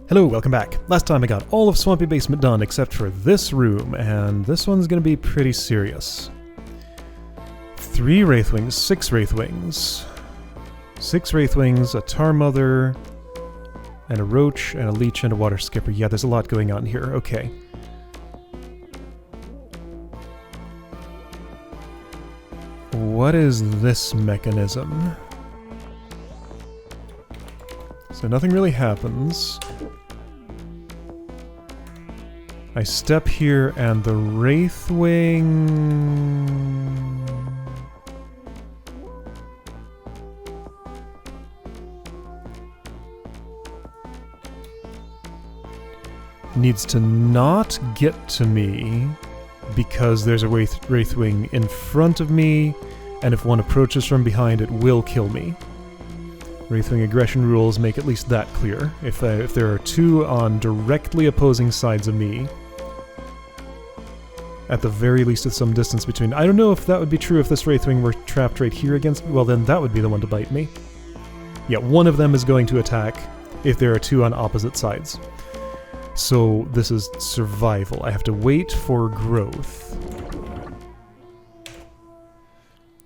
Hello, welcome back. Last time I got all of Swampy Basement done except for this room, and this one's gonna be pretty serious. 3 Wraithwings, 6 Wraithwings. 6 Wraithwings, a Tar Mother, and a Roach, and a Leech, and a Water Skipper. Yeah, there's a lot going on here, okay. What is this mechanism? So nothing really happens. I step here and the Wraithwing... needs to not get to me because there's a Wraithwing in front of me, and if one approaches from behind it will kill me. Wraithwing aggression rules make at least that clear. If there are 2 on directly opposing sides of me, at the very least with some distance between... I don't know if that would be true if this Wraithwing were trapped right here against me. Well, then that would be the one to bite me. Yeah, one of them is going to attack if there are 2 on opposite sides. So this is survival. I have to wait for growth.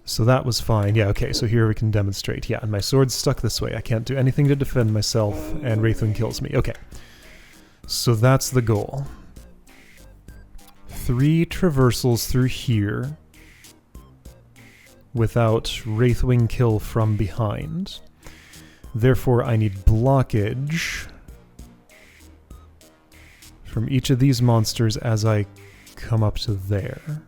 So that was fine. Yeah, okay, so here we can demonstrate. Yeah, and my sword's stuck this way. I can't do anything to defend myself, and Wraithwing kills me. Okay. So that's the goal. 3 traversals through here without Wraithwing kill from behind. Therefore, I need blockage from each of these monsters as I come up to there.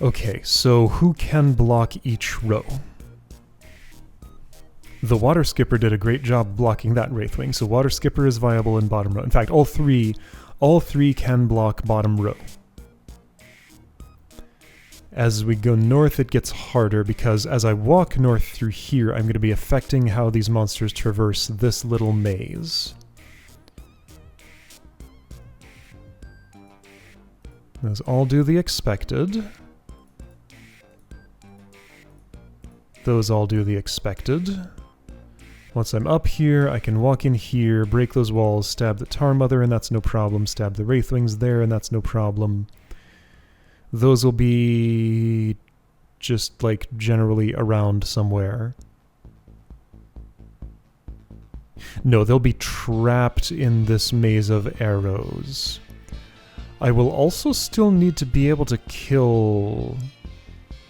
Okay, so who can block each row? The Water Skipper did a great job blocking that Wraithwing, so Water Skipper is viable in bottom row. In fact, all three can block bottom row. As we go north, it gets harder, because as I walk north through here, I'm going to be affecting how these monsters traverse this little maze. Those all do the expected. Those all do the expected. Once I'm up here, I can walk in here, break those walls, stab the Tar Mother, and that's no problem. Stab the Wraithwings there, and that's no problem. Those will be just, like, generally around somewhere. No, they'll be trapped in this maze of arrows. I will also still need to be able to kill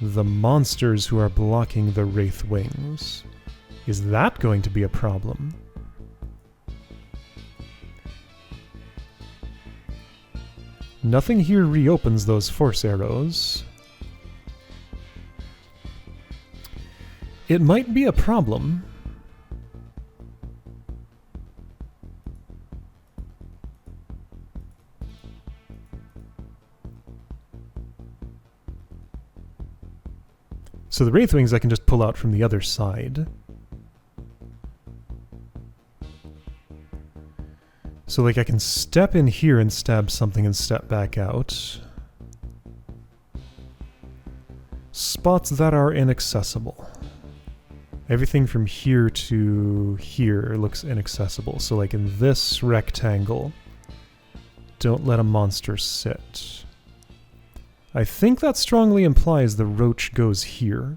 the monsters who are blocking the Wraithwings. Is that going to be a problem? Nothing here reopens those force arrows. It might be a problem. So the Wraithwings I can just pull out from the other side. So, like, I can step in here and stab something and step back out. Spots that are inaccessible. Everything from here to here looks inaccessible. So, like, in this rectangle, don't let a monster sit. I think that strongly implies the Roach goes here.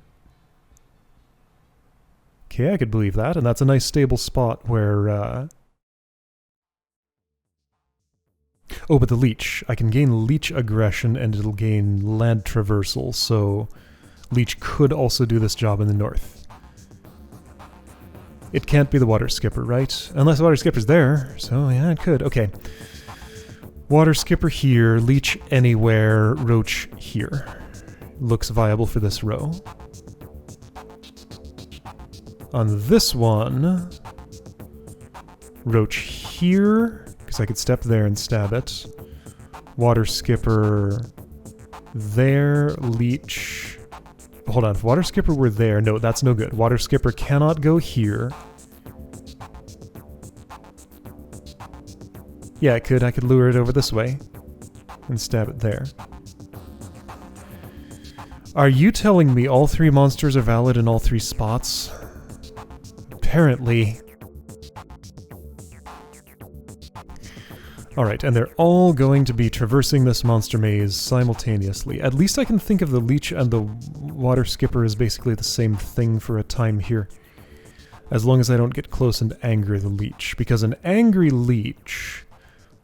Okay, I could believe that, and that's a nice stable spot where, Oh, but the Leech. I can gain Leech aggression and it'll gain land traversal, so Leech could also do this job in the north. It can't be the Water Skipper, right? Unless the Water Skipper's there, so yeah, it could. Okay. Water Skipper here, Leech anywhere, Roach here. Looks viable for this row. On this one, Roach here, because I could step there and stab it. Water Skipper there, Leech... Hold on, if Water Skipper were there... No, that's no good. Water Skipper cannot go here. Yeah, it could. I could lure it over this way and stab it there. Are you telling me all 3 monsters are valid in all 3 spots? Apparently. Alright, and they're all going to be traversing this monster maze simultaneously. At least I can think of the leech and the water skipper as basically the same thing for a time here. As long as I don't get close and anger the leech. Because an angry leech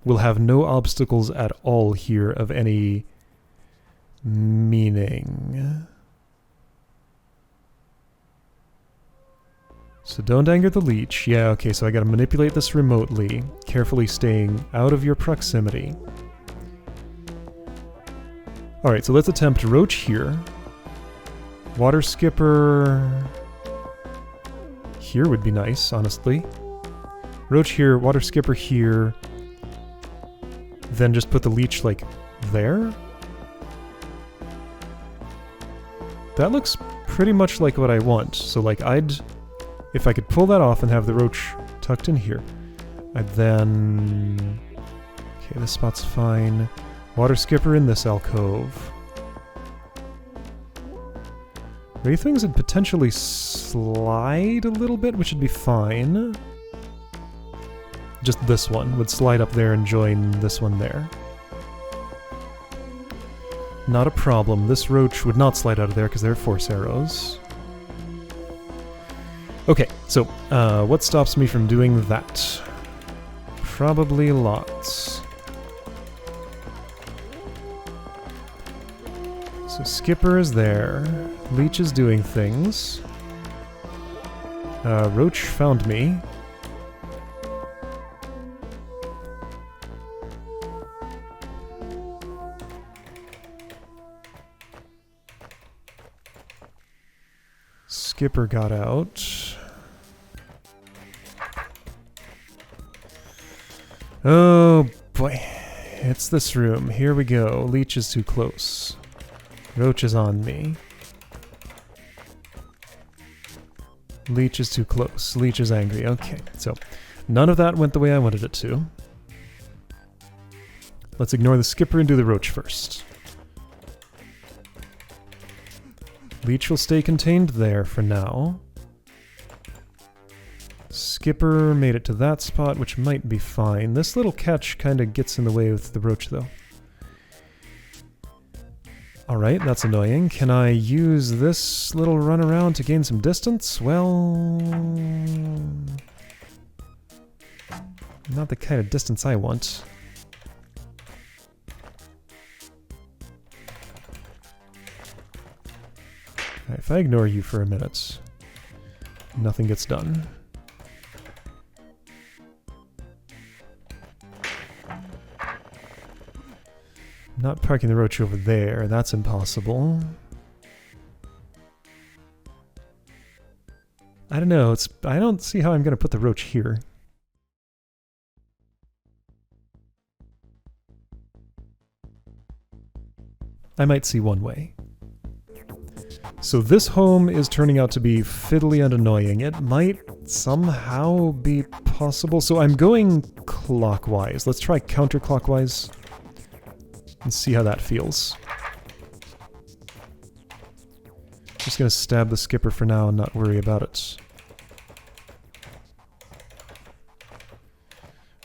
will have no obstacles at all here of any meaning. So don't anger the leech. Yeah, okay, so I gotta manipulate this remotely, carefully staying out of your proximity. Alright, so let's attempt Roach here. Water Skipper... here would be nice, honestly. Roach here, Water Skipper here. Then just put the leech, like, there? That looks pretty much like what I want. So, like, if I could pull that off and have the roach tucked in here, I'd then... okay, this spot's fine. Water Skipper in this alcove. Wraithwings would potentially slide a little bit, which would be fine. Just this one would slide up there and join this one there. Not a problem. This roach would not slide out of there because there are force arrows. Okay, so, what stops me from doing that? Probably lots. So Skipper is there. Leech is doing things. Roach found me. Skipper got out. Oh boy. It's this room. Here we go. Leech is too close. Roach is on me. Leech is too close. Leech is angry. Okay, so none of that went the way I wanted it to. Let's ignore the Skipper and do the Roach first. Leech will stay contained there for now. Skipper made it to that spot, which might be fine. This little catch kind of gets in the way with the Roach, though. Alright, that's annoying. Can I use this little runaround to gain some distance? Well... not the kind of distance I want. Right, if I ignore you for a minute, nothing gets done. Not parking the Roach over there, that's impossible. I don't know, I don't see how I'm going to put the Roach here. I might see one way. So this home is turning out to be fiddly and annoying. It might somehow be possible. So I'm going clockwise. Let's try counterclockwise and see how that feels. Just gonna stab the Skipper for now and not worry about it.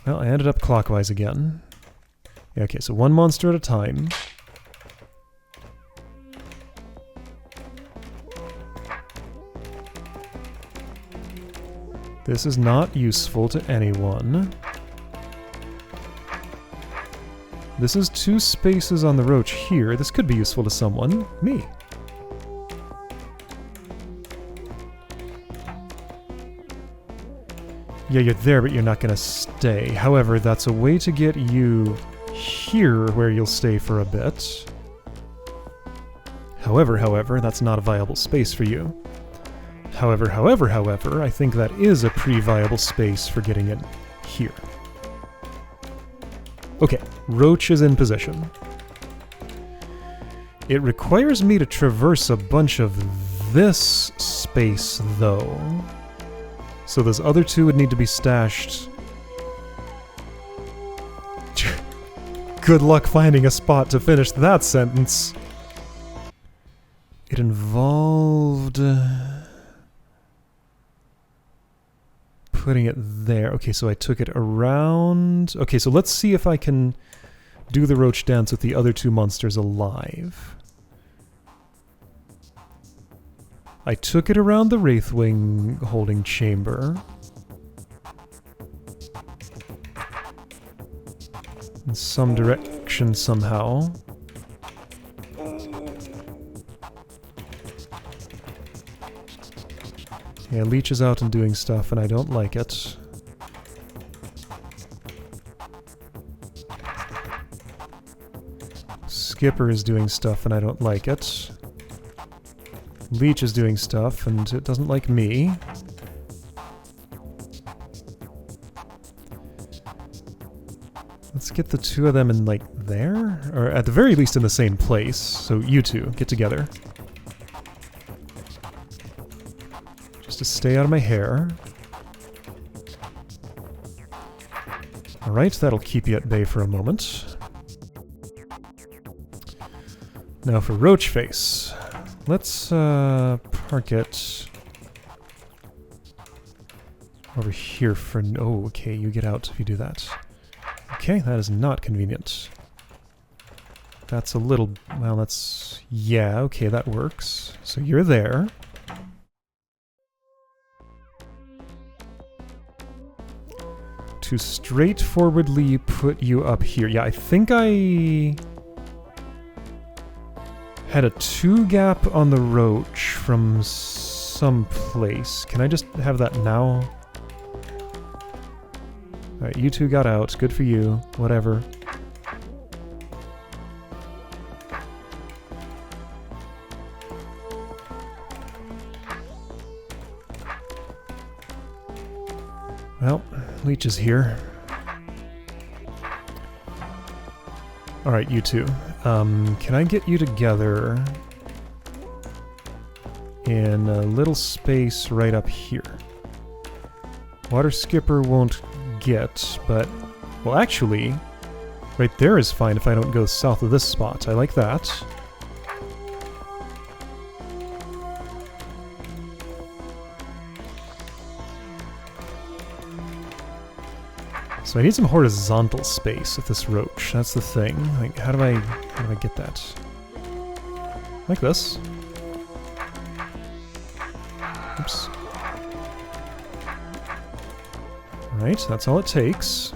Well, I ended up clockwise again. Yeah, okay, so one monster at a time. This is not useful to anyone. This is 2 spaces on the Roach here. This could be useful to someone. Me. Yeah, you're there, but you're not gonna stay. However, that's a way to get you here where you'll stay for a bit. However, that's not a viable space for you. However, I think that is a pretty viable space for getting in here. Okay, Roach is in position. It requires me to traverse a bunch of this space, though. So those other 2 would need to be stashed. Good luck finding a spot to finish that sentence. It involved putting it there. Okay, so I took it around. Okay, so let's see if I can do the roach dance with the other two monsters alive. I took it around the Wraithwing holding chamber. In some direction somehow. Yeah, Leech is out and doing stuff, and I don't like it. Skipper is doing stuff, and I don't like it. Leech is doing stuff, and it doesn't like me. Let's get the two of them in, like, there? Or at the very least in the same place. So you two, get together. To stay out of my hair. Alright, that'll keep you at bay for a moment. Now for Roach Face. Let's park it over here for... Oh, okay, you get out if you do that. Okay, that is not convenient. That's a little... Well, that's... Yeah, okay, that works. So you're there. To straightforwardly put you up here. Yeah, I think I had a 2 gap on the roach from some place. Can I just have that now? Alright, you two got out. Good for you. Whatever. Well, Leech is here. Alright, you two. Can I get you together in a little space right up here? Water Skipper won't get, but... Well, actually, right there is fine if I don't go south of this spot. I like that. So I need some horizontal space with this roach. That's the thing. Like, how do I get that? Like this. Oops. Alright, that's all it takes.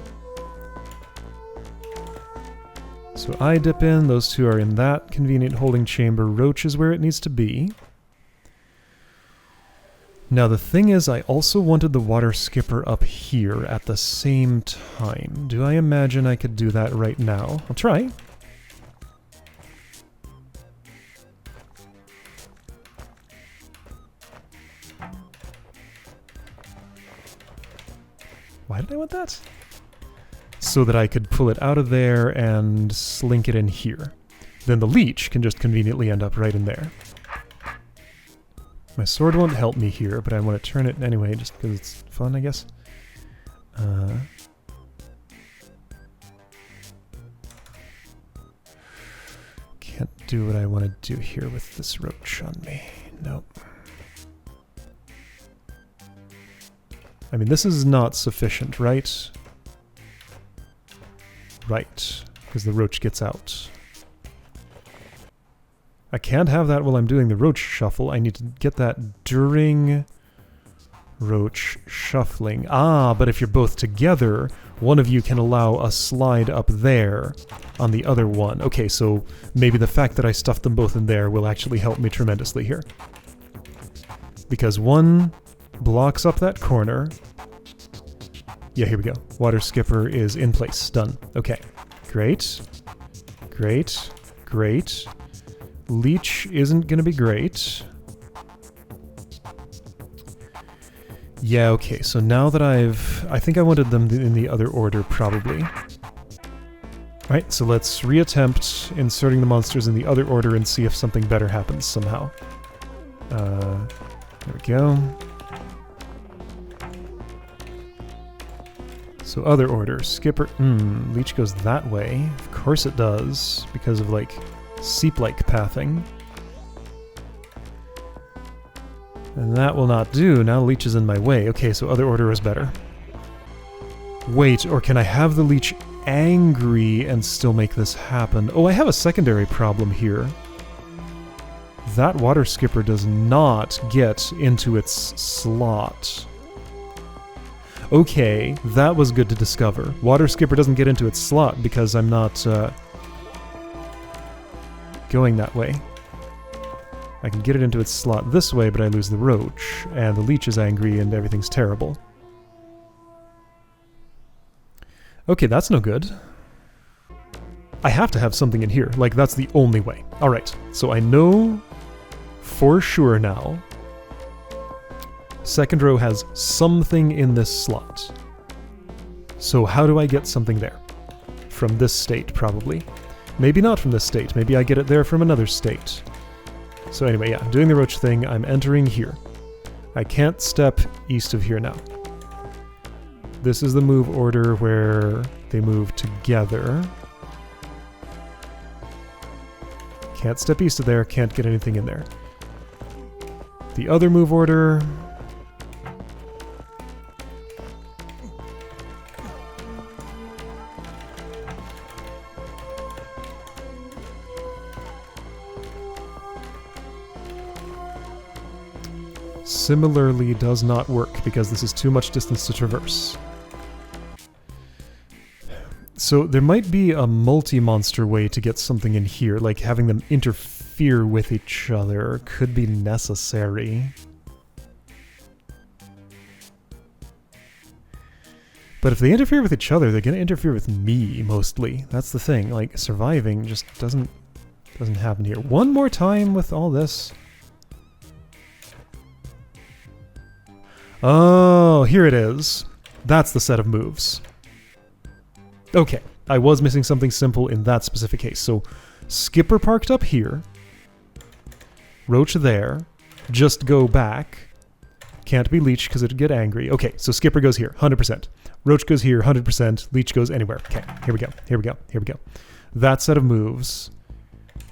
So I dip in, those two are in that convenient holding chamber. Roach is where it needs to be. Now the thing is, I also wanted the Water Skipper up here at the same time. Do I imagine I could do that right now? I'll try. Why did I want that? So that I could pull it out of there and slink it in here. Then the Leech can just conveniently end up right in there. My sword won't help me here, but I want to turn it anyway, just because it's fun, I guess. Can't do what I want to do here with this roach on me. Nope. I mean, this is not sufficient, right? Right, because the roach gets out. I can't have that while I'm doing the roach shuffle. I need to get that during roach shuffling. Ah, but if you're both together, one of you can allow a slide up there on the other one. Okay, so maybe the fact that I stuffed them both in there will actually help me tremendously here. Because one blocks up that corner. Yeah, here we go. Water Skipper is in place. Done. Okay. Great. Great. Great. Leech isn't gonna be great. Yeah, okay, so now that I think I wanted them in the other order, probably. Alright, so let's reattempt inserting the monsters in the other order and see if something better happens somehow. There we go. So other order, Skipper, Leech goes that way. Of course it does, because of, like, seep-like pathing. And that will not do. Now the leech is in my way. Okay, so other order is better. Wait, or can I have the leech angry and still make this happen? Oh, I have a secondary problem here. That water skipper does not get into its slot. Okay, that was good to discover. Water skipper doesn't get into its slot because I'm not going that way. I can get it into its slot this way, but I lose the roach, and the leech is angry and everything's terrible. Okay, that's no good. I have to have something in here. Like, that's the only way. Alright, so I know for sure now second row has something in this slot. So how do I get something there? From this state, probably. Maybe not from this state. Maybe I get it there from another state. So anyway, yeah, doing the roach thing, I'm entering here. I can't step east of here now. This is the move order where they move together. Can't step east of there, can't get anything in there. The other move order... similarly does not work because this is too much distance to traverse. So there might be a multi-monster way to get something in here, like having them interfere with each other could be necessary. But if they interfere with each other, they're going to interfere with me, mostly. That's the thing, like, surviving just doesn't happen here. One more time with all this. Oh, here it is. That's the set of moves. Okay, I was missing something simple in that specific case. So, skipper parked up here. Roach there. Just go back. Can't be leech because it'd get angry. Okay, so skipper goes here, 100%. Roach goes here, 100%. Leech goes anywhere. Okay, here we go, here we go, here we go. That set of moves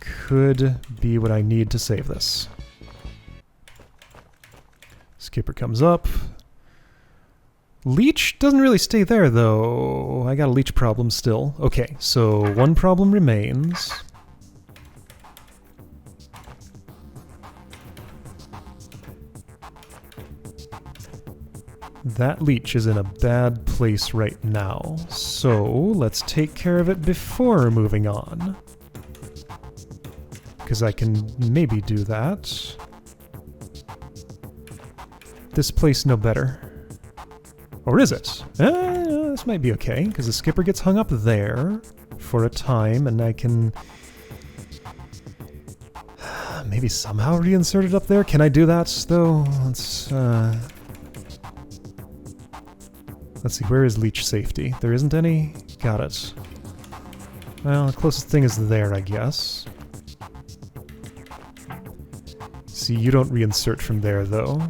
could be what I need to save this. Skipper comes up. Leech doesn't really stay there, though. I got a leech problem still. Okay, so one problem remains. That leech is in a bad place right now, so let's take care of it before moving on. Because I can maybe do that. This place no better. Or is it? This might be okay, because the skipper gets hung up there for a time, and I can maybe somehow reinsert it up there. Can I do that, though? Let's see, where is leech safety? There isn't any? Got it. Well, the closest thing is there, I guess. See, you don't reinsert from there, though.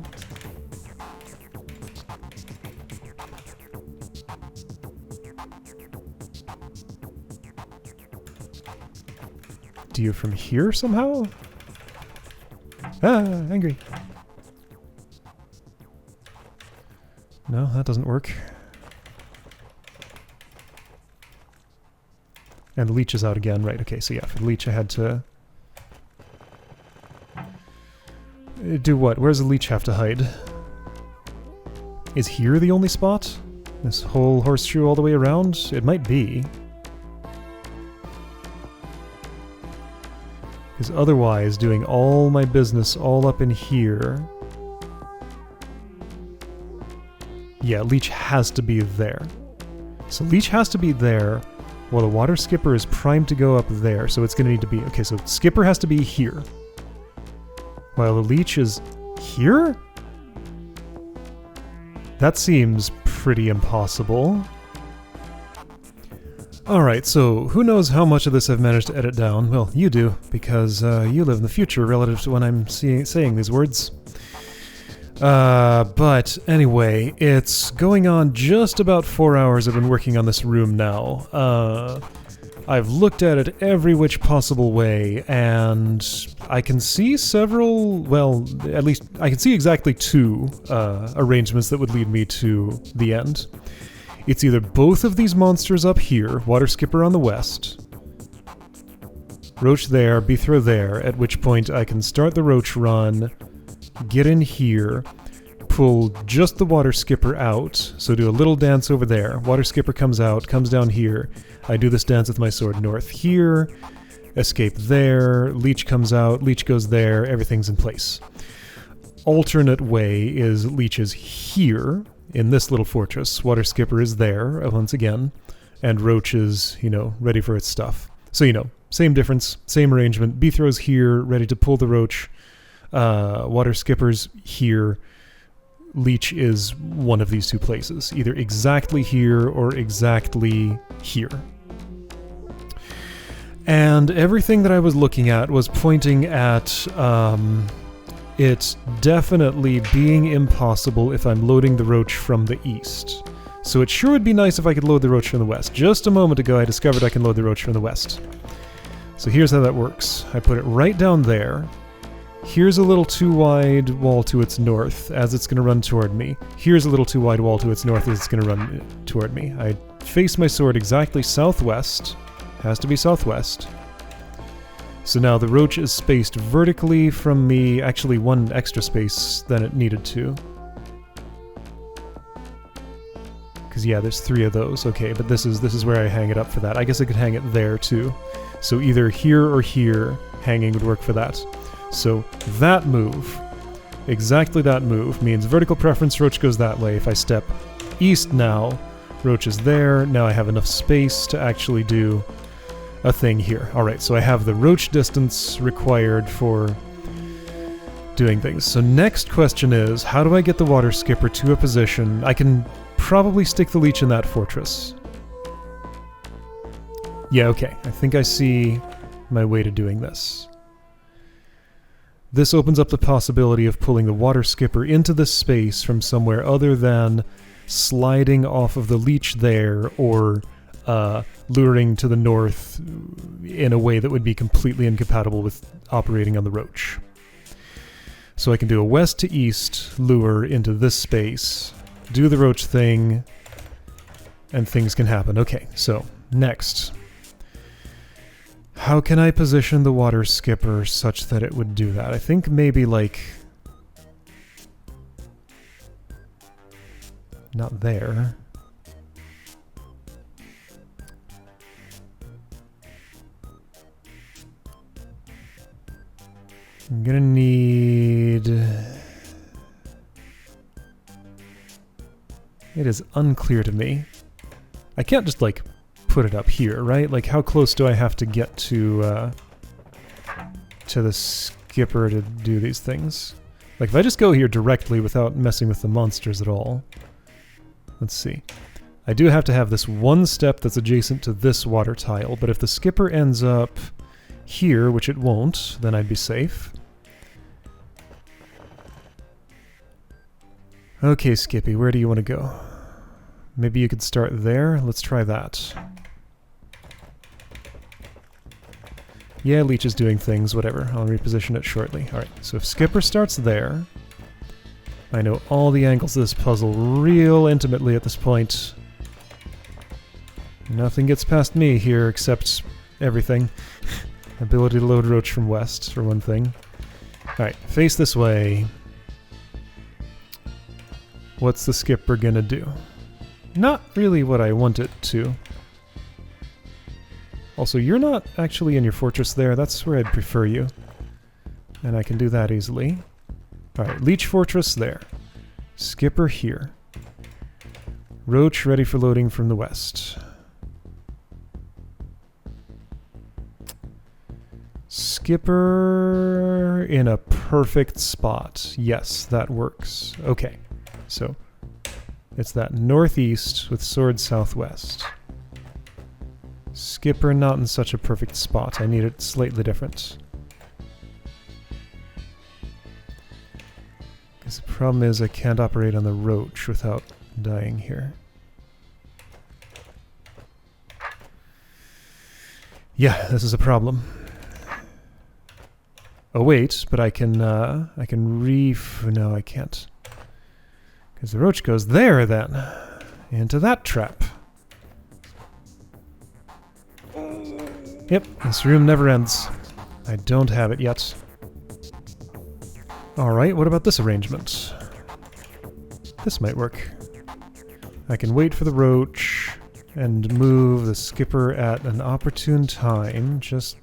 Do you from here somehow? Ah, angry. No, that doesn't work. And the leech is out again, right? Okay, so yeah, for the leech I had to... do what? Where does the leech have to hide? Is here the only spot? This whole horseshoe all the way around? It might be. Because otherwise, doing all my business all up in here... Yeah, leech has to be there. So leech has to be there, while the water skipper is primed to go up there, so it's going to need to be... Okay, so skipper has to be here. While the leech is here? That seems pretty impossible. Alright, so who knows how much of this I've managed to edit down? Well, you do, because you live in the future relative to when I'm saying these words. But anyway, it's going on just about 4 hours I've been working on this room now. I've looked at it every which possible way, and I can see several, well, at least I can see exactly 2 arrangements that would lead me to the end. It's either both of these monsters up here, Water Skipper on the west, Roach there, Beethrow there, at which point I can start the Roach run, get in here, pull just the Water Skipper out, so do a little dance over there. Water Skipper comes out, comes down here. I do this dance with my sword north here, escape there, Leech comes out, Leech goes there, everything's in place. Alternate way is Leech is here, in this little fortress. Water Skipper is there, once again, and Roach is, you know, ready for its stuff. So, you know, same difference, same arrangement. Beethrow's here, ready to pull the Roach. Water Skipper's here. Leech is one of these 2 places, either exactly here or exactly here. And everything that I was looking at was pointing at it definitely being impossible if I'm loading the Roach from the east. So it sure would be nice if I could load the Roach from the west. Just a moment ago I discovered I can load the Roach from the west. So here's how that works. I put it right down there. Here's a little too wide wall to its north as it's going to run toward me. Here's a little too wide wall to its north as it's going to run toward me. I face my sword exactly southwest. Has to be southwest. So now the Roach is spaced vertically from me, actually 1 extra space than it needed to. Because yeah, there's 3 of those. Okay, but this is where I hang it up for that. I guess I could hang it there too. So either here or here, hanging would work for that. So that move, exactly that move, means vertical preference, Roach goes that way. If I step east now, Roach is there. Now I have enough space to actually do a thing here. Alright, so I have the Roach distance required for doing things. So next question is, how do I get the Water Skipper to a position? I can probably stick the Leech in that fortress. Yeah, okay. I think I see my way to doing this. This opens up the possibility of pulling the Water Skipper into this space from somewhere other than sliding off of the Leech there or luring to the north in a way that would be completely incompatible with operating on the Roach. So I can do a west to east lure into this space, do the Roach thing, and things can happen. Okay, so next. How can I position the Water Skipper such that it would do that? I think maybe like... not there. I'm gonna need... It is unclear to me. I can't just, like, put it up here, right? Like, how close do I have to get to the Skipper to do these things? Like, if I just go here directly without messing with the monsters at all... Let's see. I do have to have this one step that's adjacent to this water tile, but if the Skipper ends up here, which it won't, then I'd be safe. Okay, Skippy, where do you want to go? Maybe you could start there? Let's try that. Yeah, Leech is doing things, whatever. I'll reposition it shortly. Alright, so if Skipper starts there... I know all the angles of this puzzle real intimately at this point. Nothing gets past me here except everything. Ability to load Roach from west, for one thing. Alright, face this way. What's the Skipper gonna do? Not really what I want it to. Also, you're not actually in your fortress there. That's where I'd prefer you. And I can do that easily. Alright, Leech Fortress there. Skipper here. Roach ready for loading from the west. Skipper in a perfect spot. Yes, that works. Okay, so it's that northeast with sword southwest. Skipper not in such a perfect spot. I need it slightly different. Because the problem is I can't operate on the Roach without dying here. Yeah, this is a problem. Oh wait, but I can no, I can't. Because the roach goes there then. Into that trap. Yep, this room never ends. I don't have it yet. Alright, what about this arrangement? This might work. I can wait for the roach and move the skipper at an opportune time. Just...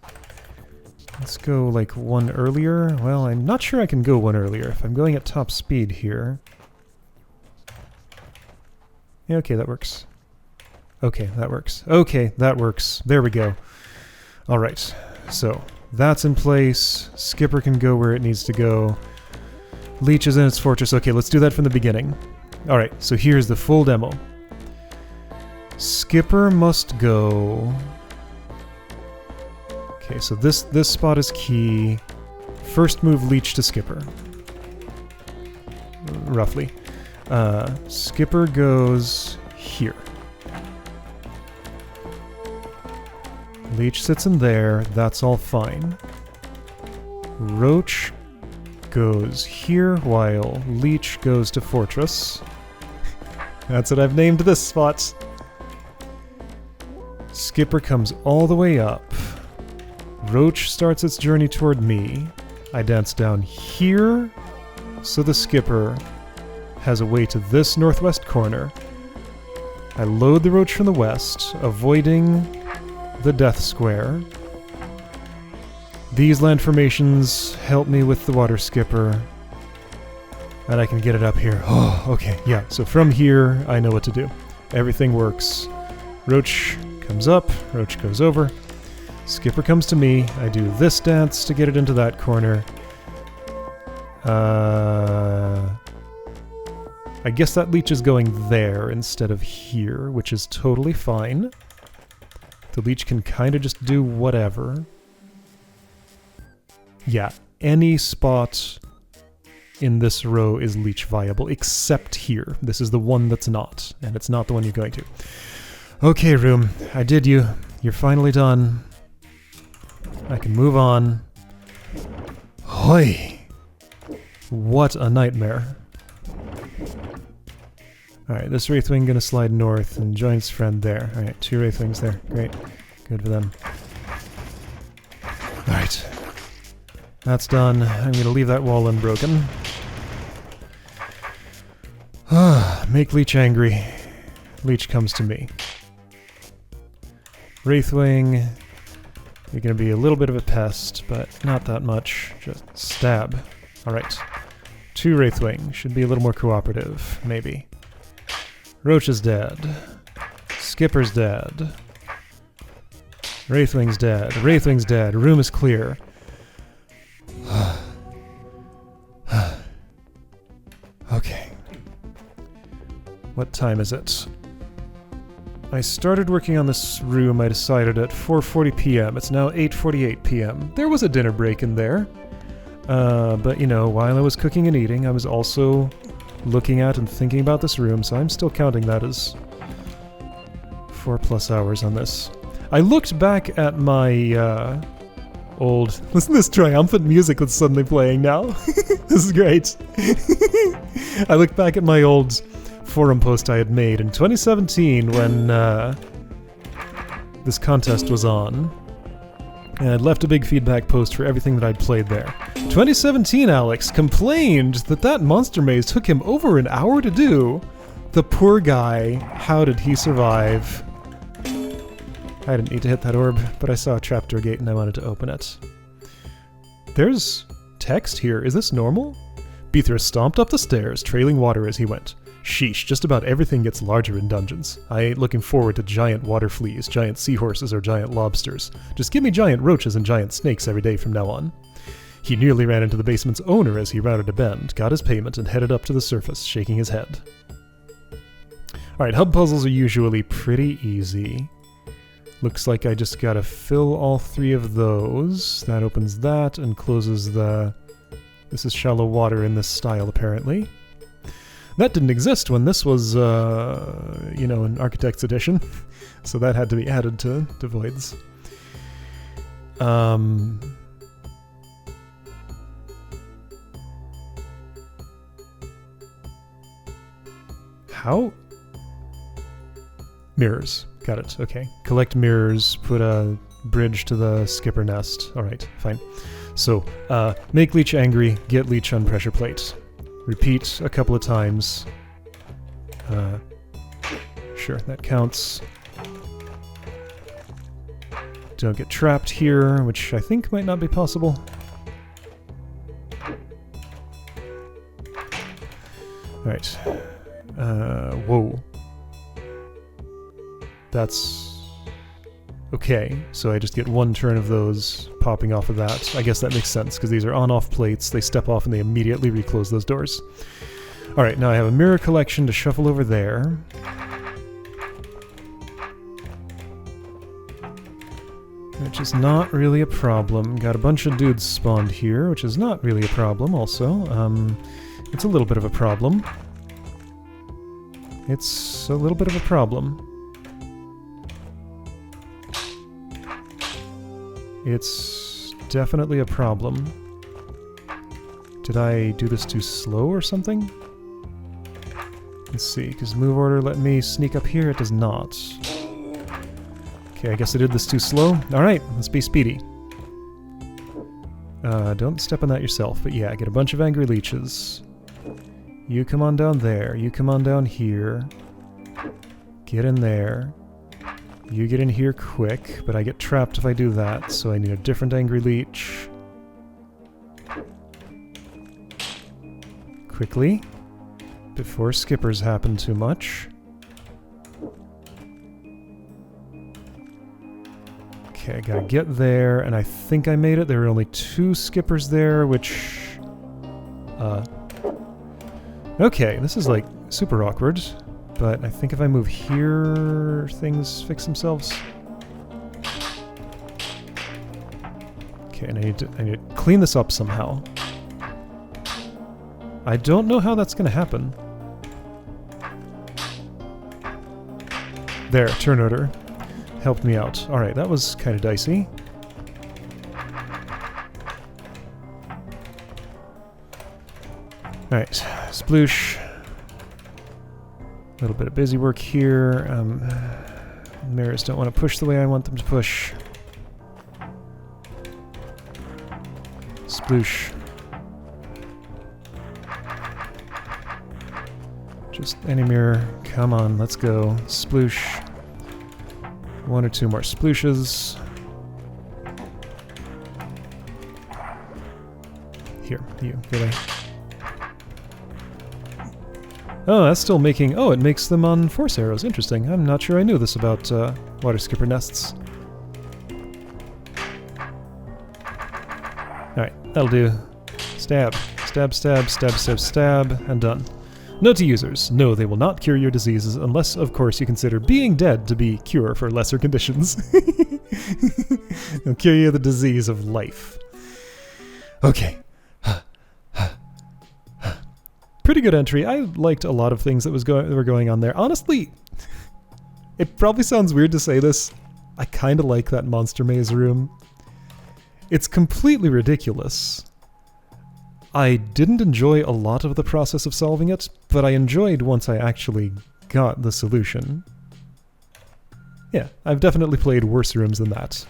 let's go like one earlier. Well, I'm not sure I can go one earlier if I'm going at top speed here. Yeah, okay, that works. Okay, that works. Okay, that works. There we go. Alright, so that's in place. Skipper can go where it needs to go. Leech is in its fortress. Okay, let's do that from the beginning. Alright, so here's the full demo. Skipper must go... okay, so this spot is key. First move Leech to Skipper. Roughly. Skipper goes here. Leech sits in there, that's all fine. Roach goes here while Leech goes to Fortress. That's what I've named this spot. Skipper comes all the way up. Roach starts its journey toward me. I dance down here, so the Skipper has a way to this northwest corner. I load the roach from the west, avoiding the death square. These land formations help me with the water skipper, and I can get it up here. Oh, okay, yeah, so from here, I know what to do. Everything works. Roach comes up, roach goes over. Skipper comes to me, I do this dance to get it into that corner. I guess that leech is going there instead of here, which is totally fine. The leech can kind of just do whatever. Yeah, any spot in this row is leech viable, except here. This is the one that's not, and it's not the one you're going to. Okay, room, I did you. You're finally done. I can move on. Hoi! What a nightmare. Alright, this Wraithwing gonna slide north and join its friend there. Alright, 2 Wraithwings there. Great. Good for them. Alright. That's done. I'm gonna leave that wall unbroken. Make Leech angry. Leech comes to me. Wraithwing, you're gonna be a little bit of a pest, but not that much. Just stab. Alright. 2 Wraithwing. Should be a little more cooperative, maybe. Roach is dead. Skipper's dead. Wraithwing's dead. Wraithwing's dead. Room is clear. Okay. What time is it? I started working on this room, I decided, at 4:40 p.m. It's now 8:48 p.m. There was a dinner break in there. But, you know, while I was cooking and eating, I was also looking at and thinking about this room, so I'm still counting that as 4+ hours on this. I looked back at my old... Listen to this triumphant music that's suddenly playing now. This is great. I looked back at my old forum post I had made in 2017 when this contest was on. And I'd left a big feedback post for everything that I'd played there. 2017 Alex complained that that monster maze took him over an hour to do. The poor guy, how did he survive? I didn't need to hit that orb, but I saw a trapdoor gate and I wanted to open it. There's text here. Is this normal? Beathra stomped up the stairs, trailing water as he went. Sheesh, just about everything gets larger in dungeons. I ain't looking forward to giant water fleas, giant seahorses, or giant lobsters. Just give me giant roaches and giant snakes every day from now on. He nearly ran into the basement's owner as he rounded a bend, got his payment, and headed up to the surface, shaking his head. Alright, hub puzzles are usually pretty easy. Looks like I just gotta fill all 3 of those. That opens that and closes the... This is shallow water in this style, apparently. That didn't exist when this was, you know, an Architect's Edition. So that had to be added to voids. How? Mirrors. Got it. Okay. Collect mirrors, put a bridge to the skipper nest. Alright, fine. So, make leech angry, get leech on pressure plate. Repeat a couple of times. Sure, that counts. Don't get trapped here, which I think might not be possible. Alright. Whoa. That's... okay, so I just get one turn of those popping off of that. I guess that makes sense, because these are on-off plates. They step off and they immediately reclose those doors. Alright, now I have a mirror collection to shuffle over there. Which is not really a problem. Got a bunch of dudes spawned here, which is not really a problem also. It's a little bit of a problem. It's a little bit of a problem. It's definitely a problem. Did I do this too slow or something? Let's see, because move order let me sneak up here? It does not. Okay, I guess I did this too slow. Alright, let's be speedy. Don't step on that yourself, but yeah, get a bunch of angry leeches. You come on down there, you come on down here. Get in there. You get in here quick, but I get trapped if I do that, so I need a different angry leech. Quickly, before skippers happen too much. Okay, I gotta get there, and I think I made it. There were only 2 skippers there, which... okay, this is like super awkward. But I think if I move here, things fix themselves. Okay, and I need to clean this up somehow. I don't know how that's gonna happen. There, turn order. Helped me out. Alright, that was kind of dicey. Alright, sploosh. A little bit of busy work here. Mirrors don't want to push the way I want them to push. Sploosh. Just any mirror. Come on, let's go. Sploosh. 1 or 2 more splooshes. Here, you, really. Oh, that's still making... oh, it makes them on force arrows. Interesting. I'm not sure I knew this about water skipper nests. Alright, that'll do. Stab. Stab, stab, stab, stab, stab, and done. Note to users, no, they will not cure your diseases unless, of course, you consider being dead to be cure for lesser conditions. They'll cure you the disease of life. Okay. Pretty good entry. I liked a lot of things that were going on there. Honestly, it probably sounds weird to say this. I kind of like that monster maze room. It's completely ridiculous. I didn't enjoy a lot of the process of solving it, but I enjoyed once I actually got the solution. Yeah, I've definitely played worse rooms than that.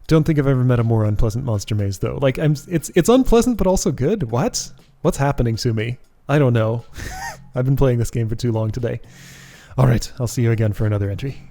Don't think I've ever met a more unpleasant monster maze, though. Like, it's unpleasant, but also good? What? What's happening to me? I don't know. I've been playing this game for too long today. Alright, I'll see you again for another entry.